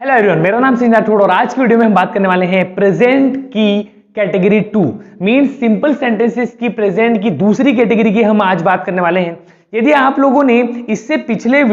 Hello everyone, मेरा नाम सिंह राठौड़ और आज की वीडियो में हम बात करने वाले हैं प्रेजेंट की कैटेगरी 2 मींस सिंपल सेंटेंसेस की प्रेजेंट की दूसरी कैटेगरी की हम आज बात करने वाले हैं। यदि आप लोगों ने इससे पिछले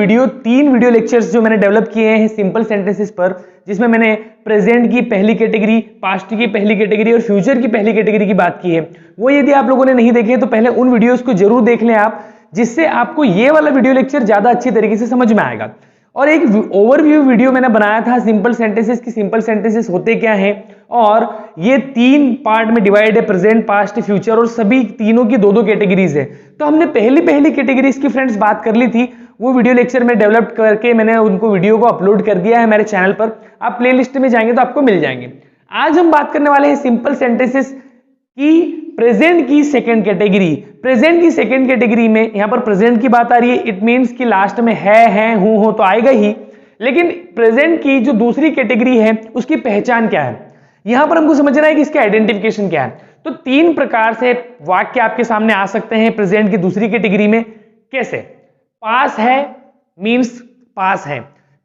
तीन वीडियो लेक्चर्स जो मैंने डेवलप किए हैं सिंपल सेंटेंसेस पर, जिसमें मैंने प्रेजेंट की पहली कैटेगरी, पास्ट की पहली कैटेगरी और फ्यूचर की पहली कैटेगरी की बात की है, वो यदि आप लोगों ने नहीं देखे तो पहले उन वीडियोज को जरूर देख लें आप, जिससे आपको ये वाला वीडियो लेक्चर ज्यादा अच्छी तरीके से समझ में आएगा। और एक ओवरव्यू वीडियो मैंने बनाया था सिंपल सेंटेंसेस की, सिंपल सेंटेंसेस होते क्या हैं, और ये तीन पार्ट में डिवाइड है, प्रेजेंट, पास्ट, फ्यूचर, और सभी तीनों की दो कैटेगरीज है। तो हमने पहली कैटेगरीज की फ्रेंड्स बात कर ली थी, वो वीडियो लेक्चर में डेवलप करके मैंने उनको वीडियो को अपलोड कर दिया है मेरे चैनल पर, आप प्लेलिस्ट में जाएंगे तो आपको मिल जाएंगे। आज हम बात करने वाले हैं सिंपल सेंटेंसेस की प्रेजेंट की सेकंड कैटेगरी। प्रेजेंट की सेकंड कैटेगरी में यहां पर प्रेजेंट की बात आ रही है, इट मींस कि लास्ट में है, हूं, हो तो आएगा ही, लेकिन प्रेजेंट की जो दूसरी कैटेगरी है उसकी पहचान क्या है, यहां पर हमको समझना है कि इसका आइडेंटिफिकेशन क्या है। तो तीन प्रकार से वाक्य आपके सामने आ सकते हैं प्रेजेंट की दूसरी कैटेगरी में। कैसे? पास है मींस पास है,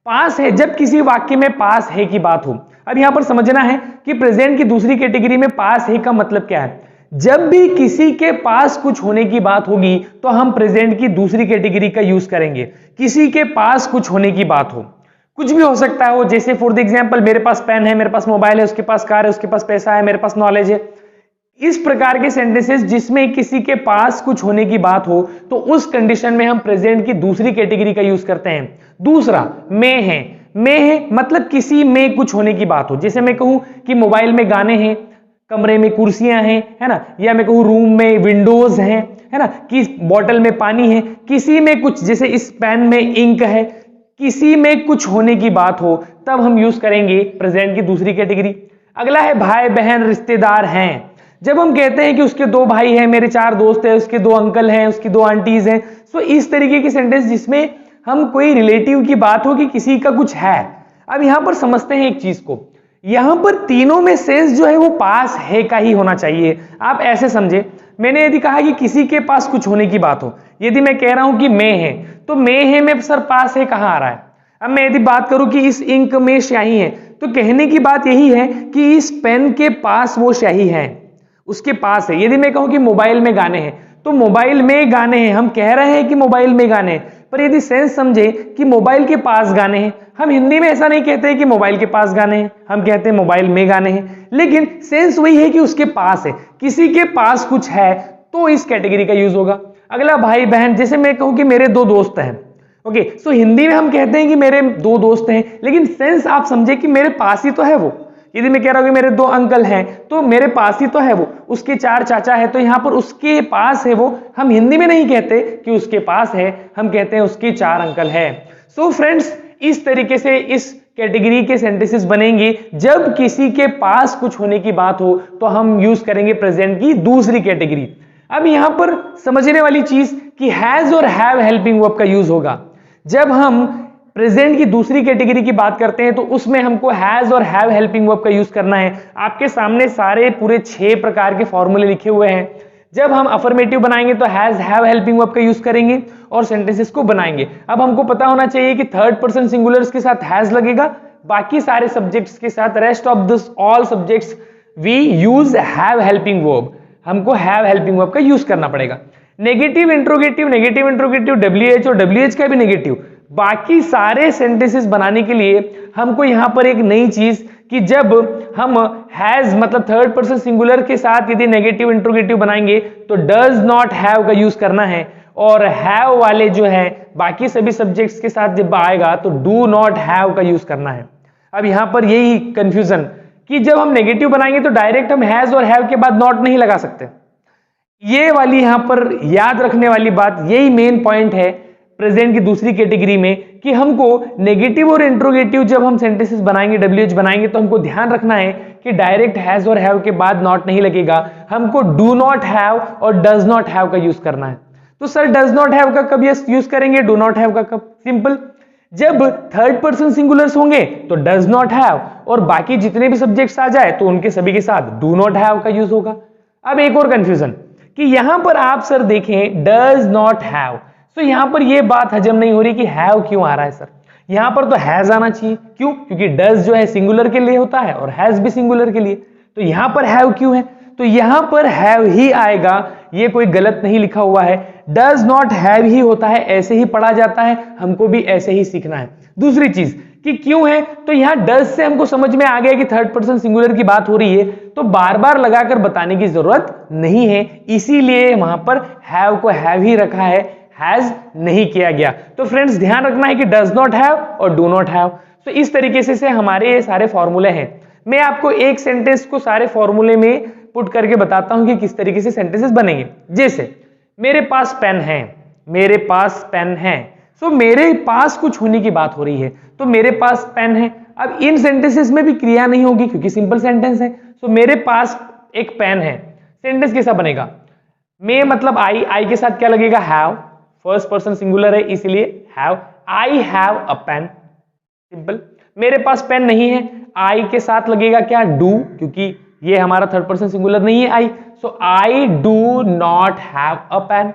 पास है जब किसी वाक्य में पास है की बात हो। अब यहां पर समझना है कि प्रेजेंट की दूसरी कैटेगरी में पास है का मतलब क्या है। जब भी किसी के पास कुछ होने की बात होगी तो हम प्रेजेंट की दूसरी कैटेगरी का यूज करेंगे। किसी के पास कुछ होने की बात हो, कुछ भी हो सकता है वो, जैसे फॉर द एग्जांपल मेरे पास पेन है, मेरे पास मोबाइल है, उसके पास कार है, उसके पास पैसा है, मेरे पास नॉलेज है। इस प्रकार के सेंटेंसेस जिसमें किसी के पास कुछ होने की बात हो तो उस कंडीशन में हम प्रेजेंट की दूसरी कैटेगरी का यूज करते हैं। दूसरा में है, में है मतलब किसी में कुछ होने की बात हो, जैसे मैं कहूं कि मोबाइल में गाने हैं, कमरे में कुर्सियां हैं, है ना, या मैं कहूं रूम में विंडोज हैं, है ना, कि बॉटल में पानी है, किसी में कुछ, जैसे इस पेन में इंक है, किसी में कुछ होने की बात हो तब हम यूज करेंगे प्रेजेंट की दूसरी कैटेगरी। अगला है भाई बहन रिश्तेदार हैं। जब हम कहते हैं कि उसके दो भाई हैं, मेरे चार दोस्त हैं, उसके दो अंकल हैं, उसकी दो आंटीज हैं, सो इस तरीके के सेंटेंस जिसमें हम कोई रिलेटिव की बात हो कि किसी का कुछ है। अब यहां पर समझते हैं एक चीज को, यहां पर तीनों में सेंस जो है वो पास है का ही होना चाहिए। आप ऐसे समझे, मैंने यदि कहा कि किसी के पास कुछ होने की बात हो, यदि मैं कह रहा हूं कि में है, तो में है में सर पास है कहां आ रहा है। अब मैं यदि बात करूं कि इस इंक में स्याही है, तो कहने की बात यही है कि इस पेन के पास वो स्याही है, उसके पास है। यदि मैं कहूं कि मोबाइल में गाने हैं, तो मोबाइल में गाने हैं, हम कह रहे हैं कि मोबाइल में गाने हैं, पर यदि सेंस समझे कि मोबाइल के पास गाने हैं, हम हिंदी में ऐसा नहीं कहते हैं कि मोबाइल के पास गाने हैं, हम कहते हैं मोबाइल में गाने हैं, लेकिन सेंस वही है कि उसके पास है, किसी के पास कुछ है, तो इस कैटेगरी का यूज होगा। अगला भाई बहन, जैसे मैं कहूं कि मेरे दो दोस्त हैं, ओके, सो हिंदी में हम कहते हैं कि मेरे दो दोस्त हैं, लेकिन सेंस आप समझे कि मेरे पास ही तो है वो। यदि मैं कह रहा हूं कि मेरे दो अंकल हैं, तो मेरे पास ही तो है वो, उसके चार चाचा है, तो यहां पर उसके पास है वो, हम हिंदी में नहीं कहते कि उसके पास है, हम कहते हैं उसके चार अंकल है। सो फ्रेंड्स, इस तरीके से इस कैटेगरी के सेंटेंसेस बनेंगे। जब किसी के पास कुछ होने की बात हो तो हम यूज करेंगे प्रेजेंट की दूसरी कैटेगरी। अब यहां पर समझने वाली चीज कि हैज और हैव हेल्पिंग वर्ब का यूज होगा। जब हम प्रेजेंट की दूसरी कैटेगरी की बात करते हैं तो उसमें हमको हैज और हैव हेल्पिंग वर्ब का यूज करना है। आपके सामने सारे पूरे 6 प्रकार के फॉर्मूले लिखे हुए हैं। जब हम अफर्मेटिव बनाएंगे तो हैज हैव हेल्पिंग वर्ब का यूज करेंगे और सेंटेंसेस को बनाएंगे। अब हमको पता होना चाहिए कि थर्ड पर्सन सिंगुलर्स के साथ हैज लगेगा, बाकी सारे सब्जेक्ट्स के साथ, rest of this all subjects we use have helping verb, हमको हैव हेल्पिंग वर्ब का यूज करना पड़ेगा। नेगेटिव इंट्रोगेटिव WH और WH का भी नेगेटिव, बाकी सारे सेंटेंसेस बनाने के लिए हमको यहां पर एक नई चीज कि जब हम हैज मतलब थर्ड पर्सन सिंगुलर के साथ यदि नेगेटिव इंट्रोगेटिव बनाएंगे तो डज नॉट हैव का यूज करना है, और हैव वाले जो है बाकी सभी सब्जेक्ट्स के साथ जब आएगा तो डू नॉट हैव का यूज करना है। अब यहां पर यही कंफ्यूजन कि जब हम नेगेटिव बनाएंगे तो डायरेक्ट हम हैज और हैव के बाद नॉट नहीं लगा सकते। ये वाली यहां पर याद रखने वाली बात, यही मेन पॉइंट है प्रेजेंट की दूसरी कैटेगरी में कि हमको नेगेटिव और इंट्रोगेटिव जब हम सेंटेंसेस बनाएंगे, WH बनाएंगे, तो हमको ध्यान रखना है कि डायरेक्ट हैज और हैव के बाद नॉट नहीं लगेगा, हमको डू नॉट हैव और डज नॉट हैव का यूज करना है। तो सर डज नॉट हैव का कब यूज करेंगे, डू नॉट हैव का कब? सिंपल, जब थर्ड पर्सन सिंगुलर्स होंगे तो डज नॉट हैव, और बाकी जितने भी सब्जेक्ट्स आ जाए तो उनके सभी के साथ डू नॉट हैव का यूज होगा। अब एक और कंफ्यूजन कि यहां पर आप सर देखें डज नॉट हैव, तो यहां पर यह बात हजम नहीं हो रही कि हैव क्यों आ रहा है सर। यहां पर तो हैज आना चाहिए, क्यों? क्योंकि डज जो है सिंगुलर के लिए होता है और हैज भी सिंगुलर के लिए। तो यहां पर हैव क्यों है? तो यहां पर हैव ही आएगा, ये कोई गलत नहीं लिखा हुआ है। डज नॉट हैव ही होता है, ऐसे ही पढ़ा जाता है, हमको भी ऐसे ही सीखना है। दूसरी चीज कि क्यों है, तो यहां डज से हमको समझ में आ गया कि थर्ड पर्सन सिंगुलर की बात हो रही है, तो बार बार लगाकर बताने की जरूरत नहीं है, इसीलिए वहां पर हैव को हैव ही रखा है, हैज नहीं किया गया। तो फ्रेंड्स ध्यान रखना है कि डज नॉट हैव और डू नॉट हैव। तो इस तरीके से हमारे ये सारे फॉर्मूले हैं। मैं आपको एक सेंटेंस को सारे फॉर्मूले में पुट करके बताता हूं कि किस तरीके से सेंटेंसेस बनेंगे। जैसे मेरे पास पेन है, मेरे पास पेन है, सो मेरे पास कुछ होने की बात हो रही है, तो मेरे पास पेन है। अब इन सेंटेंसेस में भी क्रिया नहीं होगी क्योंकि सिंपल सेंटेंस है। सो मेरे पास एक पेन है, सेंटेंस कैसा बनेगा? मैं मतलब आई के साथ क्या लगेगा? हैव, फर्स्ट पर्सन सिंगुलर है इसलिए have, I have a pen, simple. मेरे पास पेन नहीं है, आई के साथ लगेगा क्या? डू, क्योंकि ये हमारा थर्ड पर्सन सिंगुलर नहीं है I, so I do not have a pen.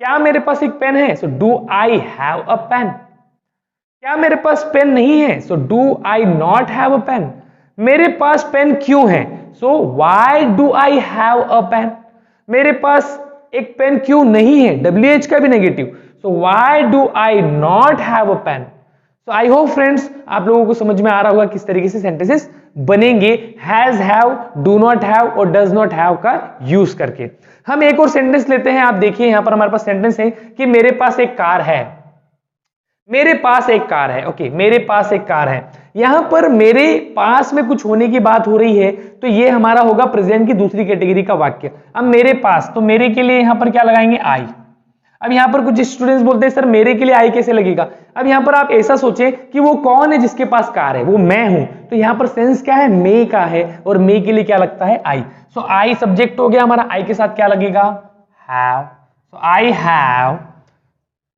क्या मेरे पास एक पेन है? So do I have a pen. क्या मेरे पास पेन नहीं है? So do I not have a pen. मेरे पास पेन क्यों है? So why do I have a pen. मेरे पास एक पेन क्यों नहीं है? WH का भी negative, so why do I not have a pen. So I hope friends आप लोगों को समझ में आ रहा होगा किस तरीके से सेंटेंसेस बनेंगे has, have, do not have और डज नॉट हैव का यूज करके। हम एक और सेंटेंस लेते हैं। आप देखिए यहां पर हमारे पास सेंटेंस है कि मेरे पास एक कार है, मेरे पास एक कार है। ओके, मेरे पास एक कार है। यहां पर मेरे पास में कुछ होने की बात हो रही है, तो ये हमारा होगा प्रेजेंट की दूसरी कैटेगरी का वाक्य। अब मेरे पास, तो मेरे के लिए यहां पर क्या लगाएंगे? आई। अब यहां पर कुछ स्टूडेंट्स बोलते हैं सर मेरे के लिए आई कैसे लगेगा? अब यहां पर आप ऐसा सोचें कि वो कौन है जिसके पास कार है? वो मैं हूं, तो यहां पर सेंस क्या है? मे का है, और मे के लिए क्या लगता है? आई। सो आई सब्जेक्ट हो गया हमारा, आई के साथ क्या लगेगा? हैव। सो आई हैव,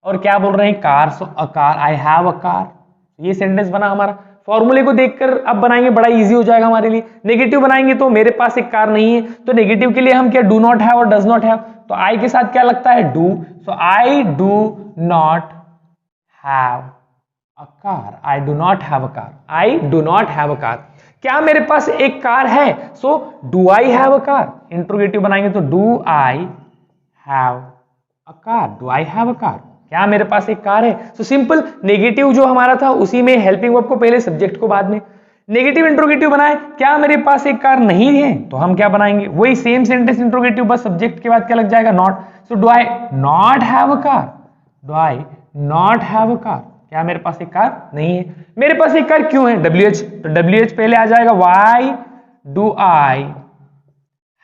और क्या बोल रहे हैं? Car, so a car, I have a car. ये सेंटेंस बना हमारा। फॉर्मूले को देखकर अब बनाएंगे, बड़ा इजी हो जाएगा हमारे लिए। नेगेटिव बनाएंगे तो मेरे पास एक कार नहीं है, तो नेगेटिव के लिए हम क्या? डू नॉट हैव और डज नॉट हैव, तो आई के साथ क्या लगता है? Do. So I do not have a car, I do not have a car, I do not have a car. क्या मेरे पास एक कार है? So do I have a car. Interrogative बनाएंगे तो do I have a car, do I have a car. क्या मेरे पास एक कार है? सो सिंपल, नेगेटिव जो हमारा था उसी में हेल्पिंग वर्ब को पहले, सब्जेक्ट को बाद में। नेगेटिव इंट्रोगेटिव बनाए, क्या मेरे पास एक कार नहीं है? तो हम क्या बनाएंगे? वही सेम सेंटेंस इंट्रोगेटिव, बस सब्जेक्ट के बाद क्या लग जाएगा? Not. So do I not have a car, do I not have a car. क्या मेरे पास एक कार नहीं है? मेरे पास एक कार क्यों है? WH, तो WH पहले आ जाएगा। Why do I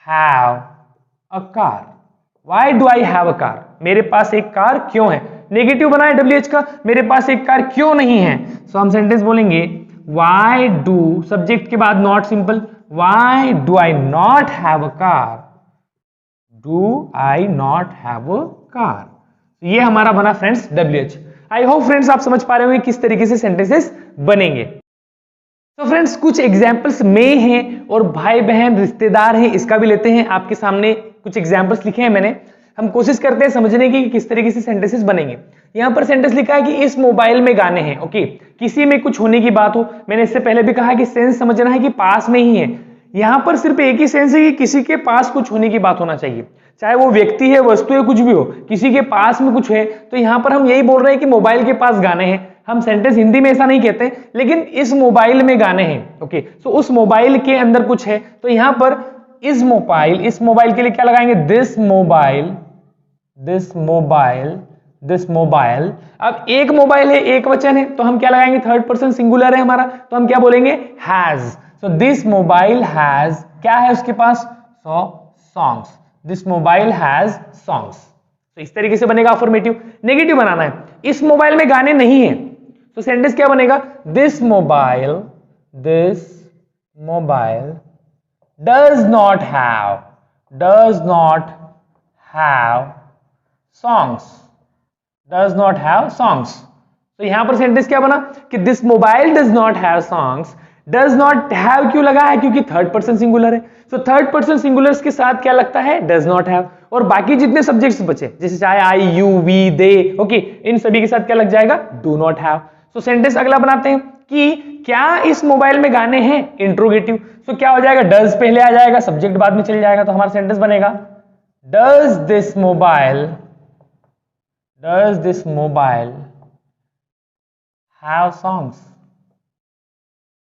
have a car, why do I have a car. मेरे पास एक कार क्यों है? नेगेटिव बनाए WH का, मेरे पास एक कार क्यों नहीं है? सो हम सेंटेंस बोलेंगे व्हाई डू, सब्जेक्ट के बाद not, simple, why do I not have a car, do I not have a car. ये हमारा बना फ्रेंड्स WH। आई होप फ्रेंड्स आप समझ पा रहे होंगे किस तरीके से सेंटेंसेस बनेंगे। तो फ्रेंड्स कुछ एग्जाम्पल्स में हैं और भाई बहन रिश्तेदार हैं, इसका भी लेते हैं। आपके सामने कुछ एग्जाम्पल्स लिखे हैं मैंने, हम कोशिश करते हैं समझने की कि किस तरीके से सेंटेंसेस बनेंगे। यहां पर सेंटेंस लिखा है कि इस मोबाइल में गाने हैं। ओके, किसी में कुछ होने की बात हो, मैंने इससे पहले भी कहा कि सेंस समझना है कि पास में ही है। यहां पर सिर्फ एक ही सेंस है कि किसी के पास कुछ होने की बात होना चाहिए, चाहे वो व्यक्ति है, वस्तु है, कुछ भी हो, किसी के पास में कुछ है। तो यहां पर हम यही बोल रहे हैं कि मोबाइल के पास गाने हैं। हम सेंटेंस हिंदी में ऐसा नहीं कहते, लेकिन इस मोबाइल में गाने हैं। ओके, सो उस मोबाइल के अंदर कुछ है, तो यहां पर इस मोबाइल के लिए क्या लगाएंगे? This mobile, this mobile, this mobile. अब एक मोबाइल है, एक वचन है, तो हम क्या लगाएंगे? थर्ड पर्सन सिंगुलर है हमारा, तो हम क्या बोलेंगे? Has. So this mobile has, क्या है उसके पास? So songs, this mobile has songs. तो इस तरीके से बनेगा अफर्मेटिव। नेगेटिव बनाना है, इस मोबाइल में गाने नहीं है, तो सेंटेंस क्या बनेगा? This mobile does not have songs, does not have songs. तो यहां पर सेंटेंस क्या बना कि this mobile does not have songs. Does not have क्यों लगा है? क्योंकि थर्ड पर्सन सिंगुलर है। सो थर्ड पर्सन सिंगुलर्स के साथ क्या लगता है? Does not have. और बाकी जितने सब्जेक्ट्स बचे, जैसे चाहे आई, यू, वी, दे, ओके, इन सभी के साथ क्या लग जाएगा? Do not have. So sentence अगला बनाते हैं कि क्या इस मोबाइल में गाने हैं, इंट्रोगेटिव। सो क्या हो जाएगा, डज पहले आ जाएगा, सब्जेक्ट बाद में चल जाएगा, तो हमारा सेंटेंस बनेगा does this mobile have songs.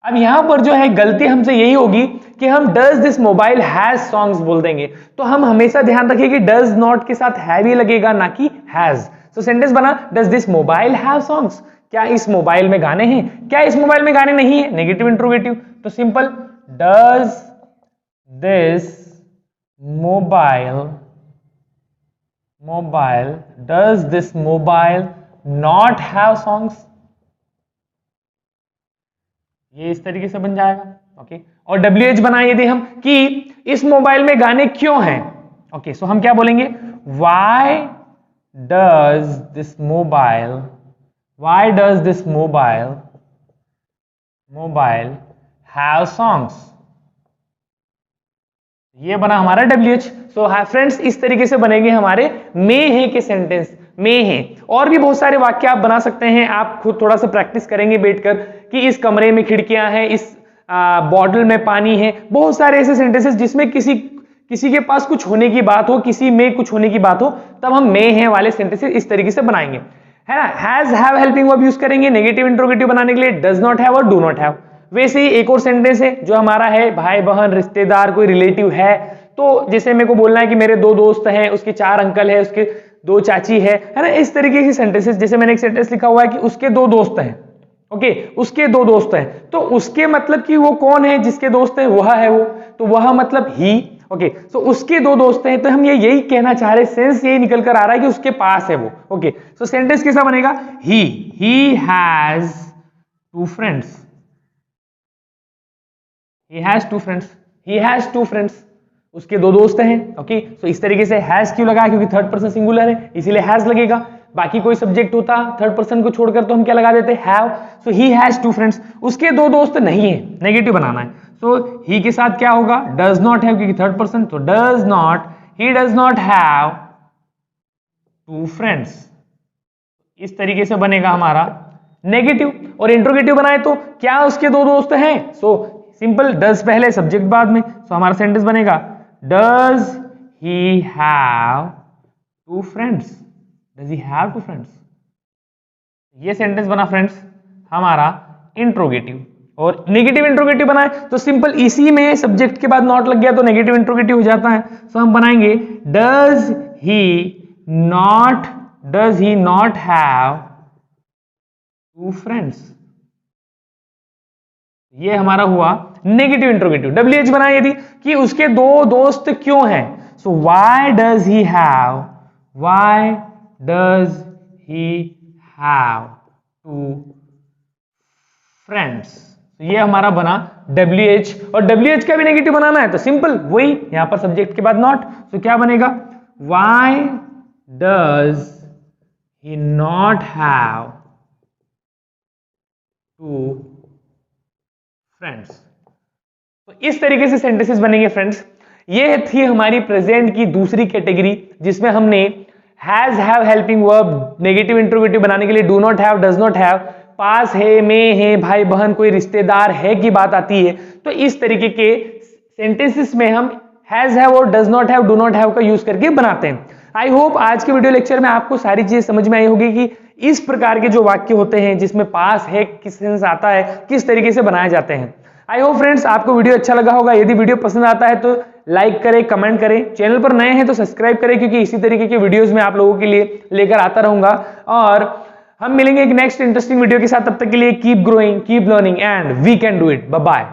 अब यहां पर जो है गलती हमसे यही होगी कि हम does this mobile has songs बोल देंगे। तो हम हमेशा ध्यान रखिए कि डज नॉट के साथ हैव ही लगेगा, ना कि हैज। तो सेंटेंस बना does this mobile have songs. क्या इस मोबाइल में गाने हैं? क्या इस मोबाइल में गाने नहीं है? Negative interrogative. तो simple does this mobile not have songs. ये इस तरीके से बन जाएगा। ओके, और WH बनाए यदि हम कि इस मोबाइल में गाने क्यों हैं। ओके, सो हम क्या बोलेंगे, why does this mobile have songs. ये बना हमारा WH। सो फ्रेंड्स, इस तरीके से बनेंगे हमारे में है के सेंटेंस, में है। और भी बहुत सारे वाक्य आप बना सकते हैं, आप खुद थोड़ा सा प्रैक्टिस करेंगे बैठकर कि इस कमरे में खिड़कियां हैं, इस बॉटल में पानी है। बहुत सारे ऐसे सेंटेंसेस जिसमें किसी के पास कुछ होने की बात हो, किसी में कुछ होने की बात हो, तब हम में है वाले सेंटेंसेस इस तरीके से बनाएंगे, है ना। Has have helping verb use करेंगे नेगेटिव इंट्रोगेटिव बनाने के लिए, डज नॉट हैव और डू नॉट हैव। वैसे ही एक और सेंटेंस है जो हमारा है भाई बहन रिश्तेदार कोई रिलेटिव है। तो जैसे मेरे को बोलना है कि मेरे 2 दोस्त हैं, उसके 4 अंकल है, उसके 2 चाची है ना। इस तरीके की सेंटेंसेस, जैसे मैंने एक सेंटेंस लिखा हुआ है कि उसके 2 दोस्त हैं। ओके, उसके 2 दोस्त हैं, तो उसके मतलब कि वो कौन है, जिसके दोस्त है वह है वो, तो वह मतलब ही। ओके, सो उसके 2 दोस्त हैं, तो हम यही कहना चाह रहे हैं, सेंस यही निकल कर आ रहा है कि उसके पास है वो। ओके, सो सेंटेंस कैसा बनेगा, he has 2 friends. He has two friends. उसके 2 दोस्त हैं। ओके, सो इस तरीके से हैज क्यों लगा, क्योंकि थर्ड पर्सन सिंगुलर है, इसीलिए हैज लगेगा। बाकी कोई सब्जेक्ट होता थर्ड पर्सन को छोड़कर तो हम क्या लगा देते, have. So he has 2 friends. उसके 2 दोस्त नहीं है, नेगेटिव बनाना है। सो ही के साथ क्या होगा, डज नॉट हैव, क्योंकि थर्ड पर्सन, तो he does not have 2 friends. इस तरीके से बनेगा हमारा नेगेटिव। और इंट्रोगेटिव बनाए तो क्या उसके 2 दोस्त हैं, सो सिंपल डज पहले सब्जेक्ट बाद में। सो हमारा सेंटेंस बनेगा डज ही हैव 2 फ्रेंड्स। ये सेंटेंस बना फ्रेंड्स हमारा इंट्रोगेटिव। और नेगेटिव इंट्रोगेटिव बनाए तो सिंपल इसी में सब्जेक्ट के बाद नॉट लग गया तो नेगेटिव इंट्रोगेटिव हो जाता है। सो हम बनाएंगे does he not have 2 friends. ये हमारा हुआ नेगेटिव इंट्रोगेटिव। WH बनाए यदि कि उसके 2 दोस्त क्यों हैं, so why does he have 2 friends. ये हमारा बना WH। और WH का भी नेगेटिव बनाना है तो सिंपल वही, यहां पर सब्जेक्ट के बाद नॉट। तो क्या बनेगा, why does he not have 2 friends. तो इस तरीके से सेंटेंसेस बनेंगे फ्रेंड्स। ये थी हमारी प्रेजेंट की दूसरी कैटेगरी, जिसमें हमने has have helping verb negative interrogative बनाने के लिए do not have, does not have, पास है, में है, भाई बहन कोई रिश्तेदार है की बात आती है। तो इस तरीके के सेंटेंसेस में हम हैज हैव और does not have, do not have का यूज करके बनाते हैं। आई होप आज के वीडियो लेक्चर में आपको सारी चीजें समझ में आई होगी कि इस प्रकार के जो वाक्य होते हैं जिसमें पास है किस सेंस आता है, किस तरीके से बनाए जाते हैं। आई होप फ्रेंड्स आपको वीडियो अच्छा लगा होगा। यदि वीडियो पसंद आता है तो लाइक करें, कमेंट करें, चैनल पर नए हैं तो सब्सक्राइब करें, क्योंकि इसी तरीके के वीडियोस में आप लोगों के लिए लेकर आता रहूंगा। और हम मिलेंगे एक नेक्स्ट इंटरेस्टिंग वीडियो के साथ। तब तक के लिए keep growing, keep learning and we can do it. Bye bye.